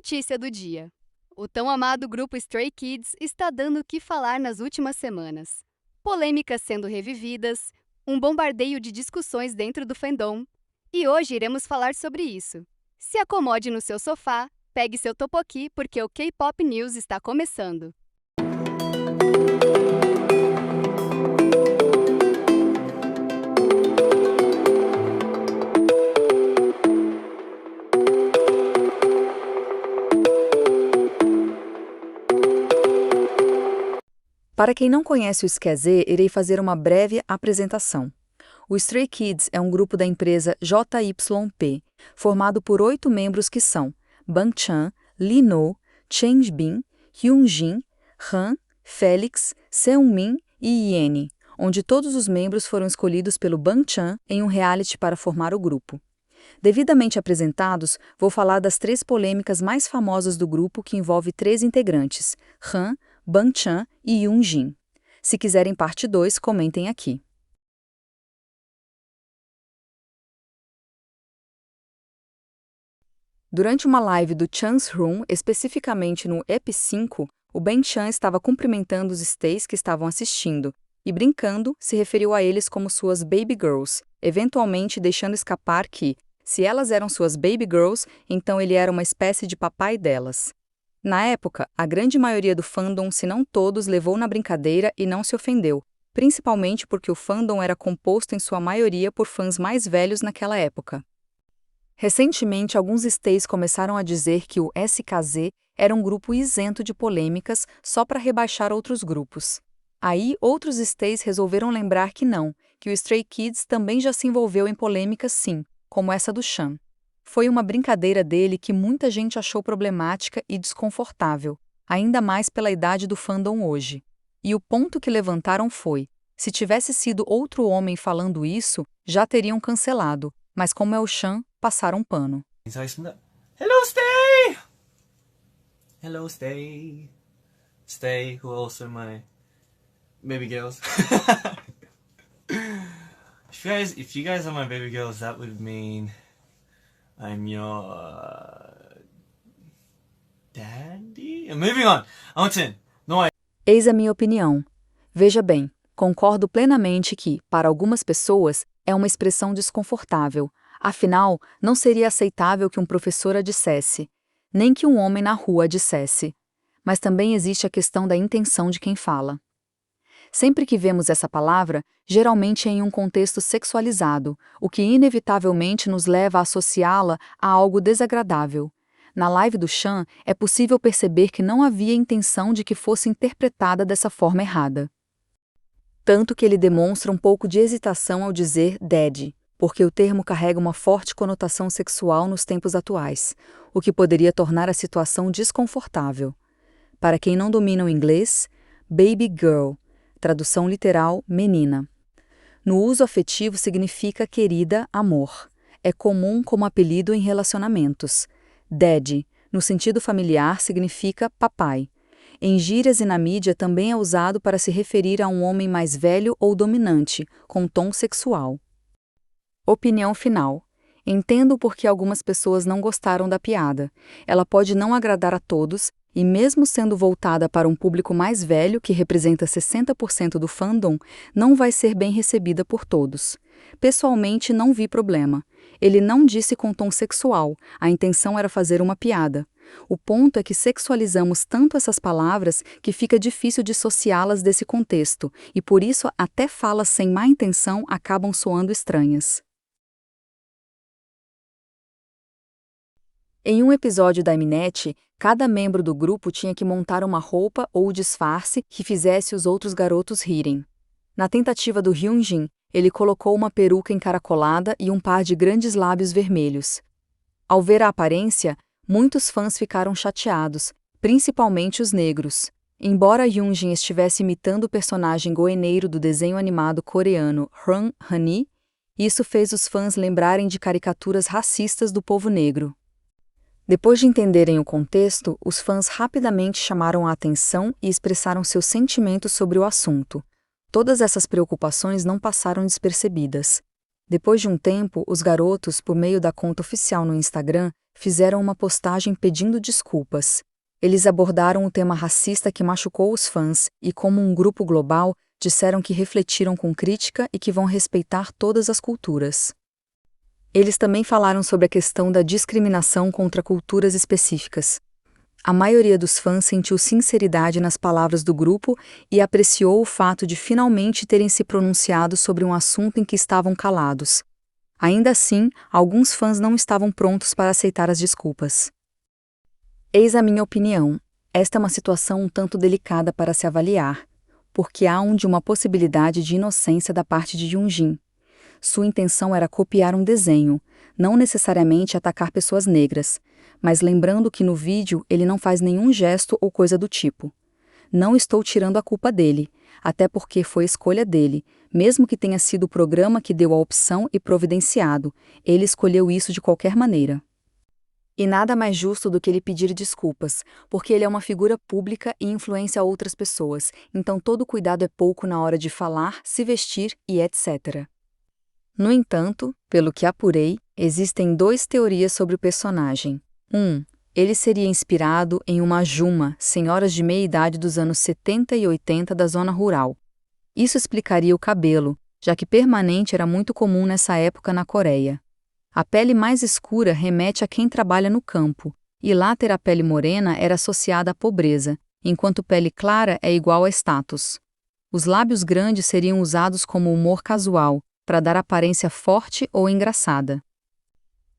notícia do dia. O tão amado grupo Stray Kids está dando o que falar nas últimas semanas. Polêmicas sendo revividas, um bombardeio de discussões dentro do fandom. E hoje iremos falar sobre isso. Se acomode no seu sofá, pegue seu topoki porque o K-Pop News está começando. Para quem não conhece o SKZ, irei fazer uma breve apresentação. O Stray Kids é um grupo da empresa JYP, formado por 8 membros que são Bangchan, Lee-No, Changbin, Hyunjin, Han, Felix, Seungmin e Iene, onde todos os membros foram escolhidos pelo Bangchan em um reality para formar o grupo. Devidamente apresentados, vou falar das 3 polêmicas mais famosas do grupo que envolve 3 integrantes, Han, Bangchan e Hyunjin. Se quiserem parte 2, comentem aqui. Durante uma live do Chang's Room, especificamente no EP5, o Bangchan estava cumprimentando os stays que estavam assistindo e, brincando, se referiu a eles como suas baby girls, eventualmente deixando escapar que, se elas eram suas baby girls, então ele era uma espécie de papai delas. Na época, a grande maioria do fandom, se não todos, levou na brincadeira e não se ofendeu, principalmente porque o fandom era composto em sua maioria por fãs mais velhos naquela época. Recentemente, alguns stays começaram a dizer que o SKZ era um grupo isento de polêmicas só para rebaixar outros grupos. Aí, outros stays resolveram lembrar que não, que o Stray Kids também já se envolveu em polêmicas sim, como essa do Chan. Foi uma brincadeira dele que muita gente achou problemática e desconfortável, ainda mais pela idade do fandom hoje. E o ponto que levantaram foi: se tivesse sido outro homem falando isso, já teriam cancelado, mas como é o Chan, passaram pano. Hello, Stay! Hello, Stay. Stay, who also my baby girls. If you guys are my baby girls, that would mean I'm your daddy? Moving on. Eis a minha opinião. Veja bem, concordo plenamente que, para algumas pessoas, é uma expressão desconfortável. Afinal, não seria aceitável que um professor a dissesse, nem que um homem na rua a dissesse. Mas também existe a questão da intenção de quem fala. Sempre que vemos essa palavra, geralmente é em um contexto sexualizado, o que inevitavelmente nos leva a associá-la a algo desagradável. Na live do Chan, é possível perceber que não havia intenção de que fosse interpretada dessa forma errada. Tanto que ele demonstra um pouco de hesitação ao dizer daddy, porque o termo carrega uma forte conotação sexual nos tempos atuais, o que poderia tornar a situação desconfortável. Para quem não domina o inglês, baby girl, tradução literal, menina. No uso afetivo significa querida, amor. É comum como apelido em relacionamentos. Daddy, no sentido familiar, significa papai. Em gírias e na mídia também é usado para se referir a um homem mais velho ou dominante, com tom sexual. Opinião final. Entendo por que algumas pessoas não gostaram da piada. Ela pode não agradar a todos, e mesmo sendo voltada para um público mais velho, que representa 60% do fandom, não vai ser bem recebida por todos. Pessoalmente, não vi problema. Ele não disse com tom sexual, a intenção era fazer uma piada. O ponto é que sexualizamos tanto essas palavras que fica difícil dissociá-las desse contexto, e por isso até falas sem má intenção acabam soando estranhas. Em um episódio da Mnet, cada membro do grupo tinha que montar uma roupa ou disfarce que fizesse os outros garotos rirem. Na tentativa do Hyunjin, ele colocou uma peruca encaracolada e um par de grandes lábios vermelhos. Ao ver a aparência, muitos fãs ficaram chateados, principalmente os negros. Embora Hyunjin estivesse imitando o personagem goeneiro do desenho animado coreano Run Honey, isso fez os fãs lembrarem de caricaturas racistas do povo negro. Depois de entenderem o contexto, os fãs rapidamente chamaram a atenção e expressaram seus sentimentos sobre o assunto. Todas essas preocupações não passaram despercebidas. Depois de um tempo, os garotos, por meio da conta oficial no Instagram, fizeram uma postagem pedindo desculpas. Eles abordaram o tema racista que machucou os fãs e, como um grupo global, disseram que refletiram com crítica e que vão respeitar todas as culturas. Eles também falaram sobre a questão da discriminação contra culturas específicas. A maioria dos fãs sentiu sinceridade nas palavras do grupo e apreciou o fato de finalmente terem se pronunciado sobre um assunto em que estavam calados. Ainda assim, alguns fãs não estavam prontos para aceitar as desculpas. Eis a minha opinião. Esta é uma situação um tanto delicada para se avaliar, porque há uma possibilidade de inocência da parte de Yoonjin. Sua intenção era copiar um desenho, não necessariamente atacar pessoas negras, mas lembrando que no vídeo ele não faz nenhum gesto ou coisa do tipo. Não estou tirando a culpa dele, até porque foi escolha dele, mesmo que tenha sido o programa que deu a opção e providenciado, ele escolheu isso de qualquer maneira. E nada mais justo do que ele pedir desculpas, porque ele é uma figura pública e influencia outras pessoas, então todo cuidado é pouco na hora de falar, se vestir e etc. No entanto, pelo que apurei, existem 2 teorias sobre o personagem. Ele seria inspirado em uma ajumma, senhoras de meia-idade dos anos 70 e 80 da zona rural. Isso explicaria o cabelo, já que permanente era muito comum nessa época na Coreia. A pele mais escura remete a quem trabalha no campo, e lá ter a pele morena era associada à pobreza, enquanto pele clara é igual a status. Os lábios grandes seriam usados como humor casual, para dar aparência forte ou engraçada.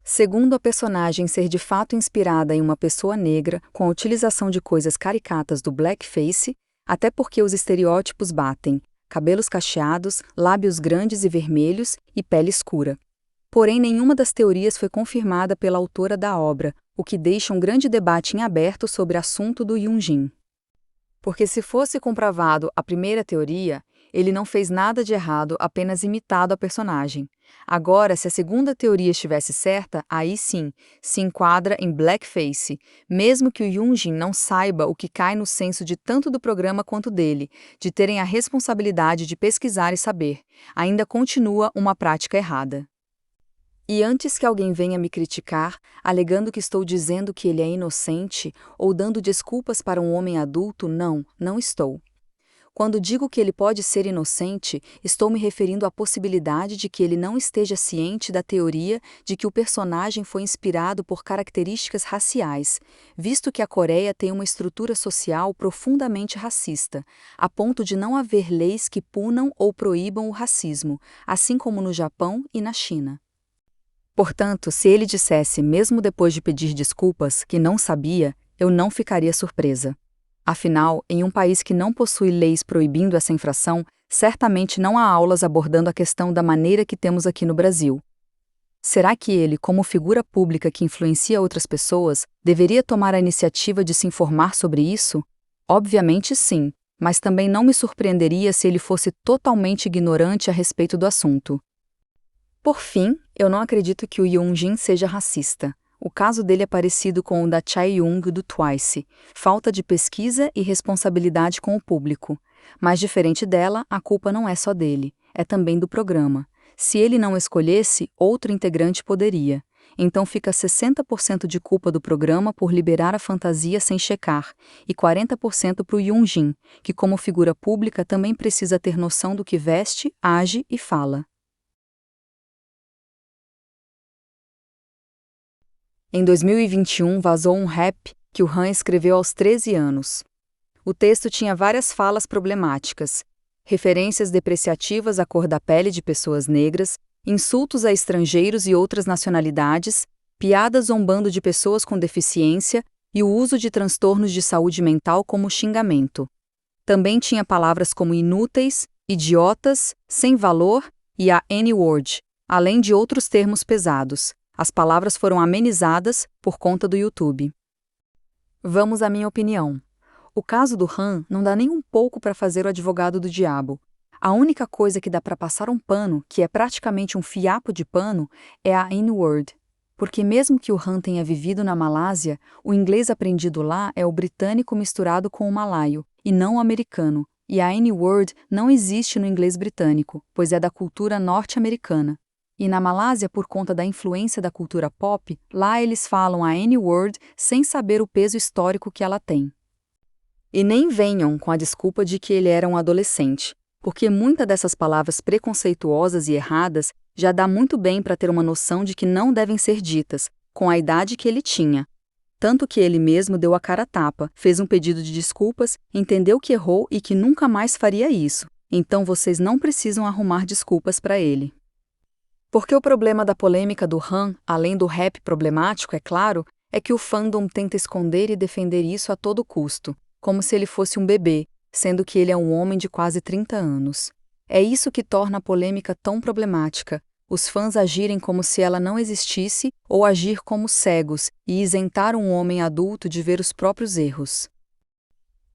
Segundo a personagem ser de fato inspirada em uma pessoa negra com a utilização de coisas caricatas do blackface, até porque os estereótipos batem, cabelos cacheados, lábios grandes e vermelhos e pele escura. Porém, nenhuma das teorias foi confirmada pela autora da obra, o que deixa um grande debate em aberto sobre o assunto do Yoonjin. Porque se fosse comprovado a primeira teoria, ele não fez nada de errado, apenas imitado a personagem. Agora, se a segunda teoria estivesse certa, aí sim, se enquadra em blackface, mesmo que o Yoonjin não saiba o que cai no senso de tanto do programa quanto dele, de terem a responsabilidade de pesquisar e saber. Ainda continua uma prática errada. E antes que alguém venha me criticar, alegando que estou dizendo que ele é inocente ou dando desculpas para um homem adulto, não estou. Quando digo que ele pode ser inocente, estou me referindo à possibilidade de que ele não esteja ciente da teoria de que o personagem foi inspirado por características raciais, visto que a Coreia tem uma estrutura social profundamente racista, a ponto de não haver leis que punam ou proíbam o racismo, assim como no Japão e na China. Portanto, se ele dissesse, mesmo depois de pedir desculpas, que não sabia, eu não ficaria surpresa. Afinal, em um país que não possui leis proibindo essa infração, certamente não há aulas abordando a questão da maneira que temos aqui no Brasil. Será que ele, como figura pública que influencia outras pessoas, deveria tomar a iniciativa de se informar sobre isso? Obviamente sim, mas também não me surpreenderia se ele fosse totalmente ignorante a respeito do assunto. Por fim, eu não acredito que o Yoonjin seja racista. O caso dele é parecido com o da Chaeyoung do Twice, falta de pesquisa e responsabilidade com o público. Mas diferente dela, a culpa não é só dele, é também do programa. Se ele não escolhesse, outro integrante poderia. Então fica 60% de culpa do programa por liberar a fantasia sem checar, e 40% para o Yoonjin, que como figura pública também precisa ter noção do que veste, age e fala. Em 2021, vazou um rap que o Han escreveu aos 13 anos. O texto tinha várias falas problemáticas, referências depreciativas à cor da pele de pessoas negras, insultos a estrangeiros e outras nacionalidades, piadas zombando de pessoas com deficiência e o uso de transtornos de saúde mental como xingamento. Também tinha palavras como inúteis, idiotas, sem valor e a N-word, além de outros termos pesados. As palavras foram amenizadas por conta do YouTube. Vamos à minha opinião. O caso do Han não dá nem um pouco para fazer o advogado do diabo. A única coisa que dá para passar um pano, que é praticamente um fiapo de pano, é a N-word. Porque mesmo que o Han tenha vivido na Malásia, o inglês aprendido lá é o britânico misturado com o malaio, e não o americano. E a N-word não existe no inglês britânico, pois é da cultura norte-americana. E na Malásia, por conta da influência da cultura pop, lá eles falam a N-word sem saber o peso histórico que ela tem. E nem venham com a desculpa de que ele era um adolescente, porque muitas dessas palavras preconceituosas e erradas já dá muito bem para ter uma noção de que não devem ser ditas, com a idade que ele tinha. Tanto que ele mesmo deu a cara a tapa, fez um pedido de desculpas, entendeu que errou e que nunca mais faria isso. Então vocês não precisam arrumar desculpas para ele. Porque o problema da polêmica do Han, além do rap problemático, é claro, é que o fandom tenta esconder e defender isso a todo custo, como se ele fosse um bebê, sendo que ele é um homem de quase 30 anos. É isso que torna a polêmica tão problemática, os fãs agirem como se ela não existisse ou agir como cegos e isentar um homem adulto de ver os próprios erros.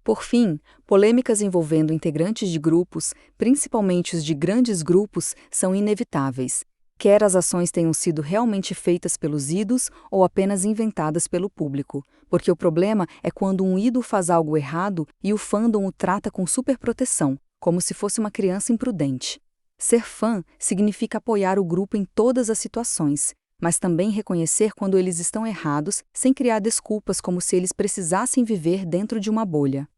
Por fim, polêmicas envolvendo integrantes de grupos, principalmente os de grandes grupos, são inevitáveis, quer as ações tenham sido realmente feitas pelos idols ou apenas inventadas pelo público, porque o problema é quando um ídolo faz algo errado e o fandom o trata com superproteção, como se fosse uma criança imprudente. Ser fã significa apoiar o grupo em todas as situações, mas também reconhecer quando eles estão errados sem criar desculpas como se eles precisassem viver dentro de uma bolha.